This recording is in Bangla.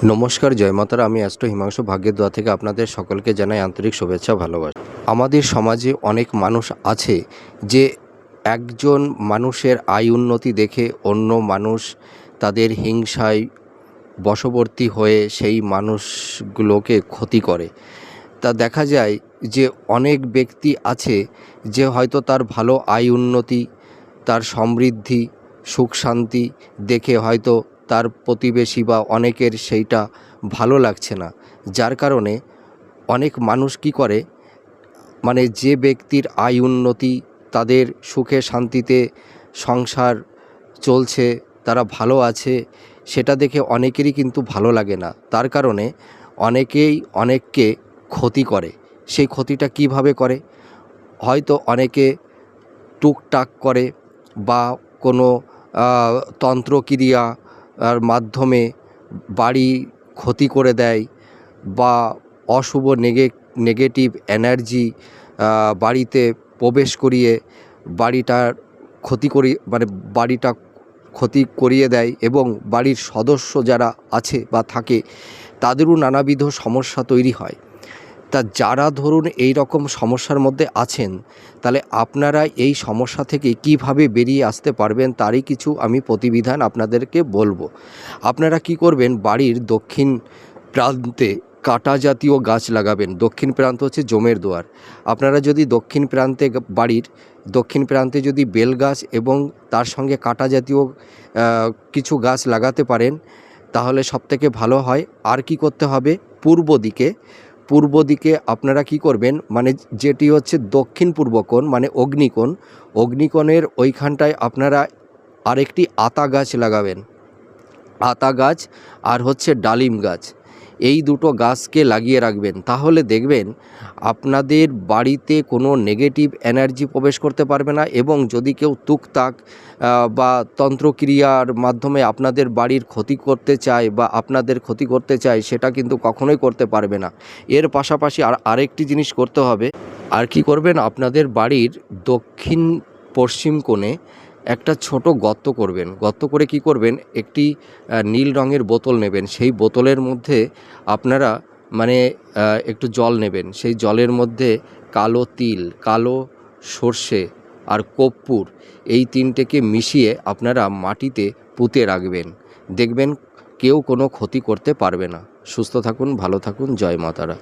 নমস্কার, জয় মাতারা। আমি অ্যাস্ট্রো হিমাংশু ভাগ্যের দোয়া থেকে আপনাদের সকলকে জানাই আন্তরিক শুভেচ্ছা, ভালোবাসা। আমাদের সমাজে অনেক মানুষ আছে যে একজন মানুষের আয় উন্নতি দেখে অন্য মানুষ তাদের হিংসায় বশবর্তী হয়ে সেই মানুষগুলোকে ক্ষতি করে। তা দেখা যায় যে অনেক ব্যক্তি আছে যে হয়তো তার ভালো আয় উন্নতি, তার সমৃদ্ধি, সুখ শান্তি দেখে হয়তো তার প্রতিবেশী বা অনেকের সেইটা ভালো লাগছে না, যার কারণে অনেক মানুষ কি করে, মানে যে ব্যক্তির আয় উন্নতি, তাদের সুখে শান্তিতে সংসার চলছে, তারা ভালো আছে, সেটা দেখে অনেকেরই কিন্তু ভালো লাগে না। তার কারণে অনেকেই অনেককে ক্ষতি করে। সেই ক্ষতিটা কিভাবে করে? হয়তো অনেকে টুকটাক করে বা কোনো তন্ত্রক্রিয়ার মাধ্যমে বাড়ি ক্ষতি করে দেয় বা অশুভ নেগেটিভ এনার্জি বাড়িতে প্রবেশ করিয়ে বাড়িটার বাড়িটা ক্ষতি করিয়ে দেয় এবং বাড়ির সদস্য যারা আছে বা থাকে তাদেরও নানাবিধ সমস্যা তৈরি হয়। তা যারা ধরুন এই রকম সমস্যার মধ্যে আছেন, তাহলে আপনারা এই সমস্যা থেকে কিভাবে বেরিয়ে আসতে পারবেন তারই কিছু আমি প্রতিবিধান আপনাদেরকে বলবো। আপনারা কি করবেন, বাড়ির দক্ষিণ প্রান্তে কাঁটা জাতীয় গাছ লাগাবেন। দক্ষিণ প্রান্ত হচ্ছে যমের দুয়ার। আপনারা যদি বাড়ির দক্ষিণ প্রান্তে যদি বেল গাছ এবং তার সঙ্গে কাঁটা জাতীয় কিছু গাছ লাগাতে পারেন তাহলে সবথেকে ভালো হয়। আর কি করতে হবে, পূর্ব দিকে আপনারা কি করবেন, মানে যেটি হচ্ছে দক্ষিণ পূর্ব কোণ, মানে অগ্নিকোণের ওইখানটায় আপনারা আরেকটি আতা গাছ লাগাবেন। আতা গাছ আর হচ্ছে ডালিম গাছ, এই দুটো গাছকে লাগিয়ে রাখবেন। তাহলে দেখবেন আপনাদের বাড়িতে কোনো নেগেটিভ এনার্জি প্রবেশ করতে পারবে না এবং যদি কেউ টুকটাক বা তন্ত্রক্রিয়ার মাধ্যমে আপনাদের বাড়ির ক্ষতি করতে চায় বা আপনাদের ক্ষতি করতে চায়, সেটা কিন্তু কখনোই করতে পারবে না। এর পাশাপাশি আরেকটি জিনিস করতে হবে। আর কি করবেন, আপনাদের বাড়ির দক্ষিণ পশ্চিম কোণে একটা ছোট গর্ত করবেন। গর্ত করে কি করবেন, একটি নীল রঙের বোতল নেবেন। সেই বোতলের মধ্যে আপনারা একটু জল নেবেন। সেই জলের মধ্যে কালো তিল, কালো সর্ষে আর কর্পূর, এই তিনটেকে মিশিয়ে আপনারা মাটিতে পুঁতে রাখবেন। দেখবেন কেউ কোনো ক্ষতি করতে পারবে না। সুস্থ থাকুন, ভালো থাকুন, জয় মা তারা।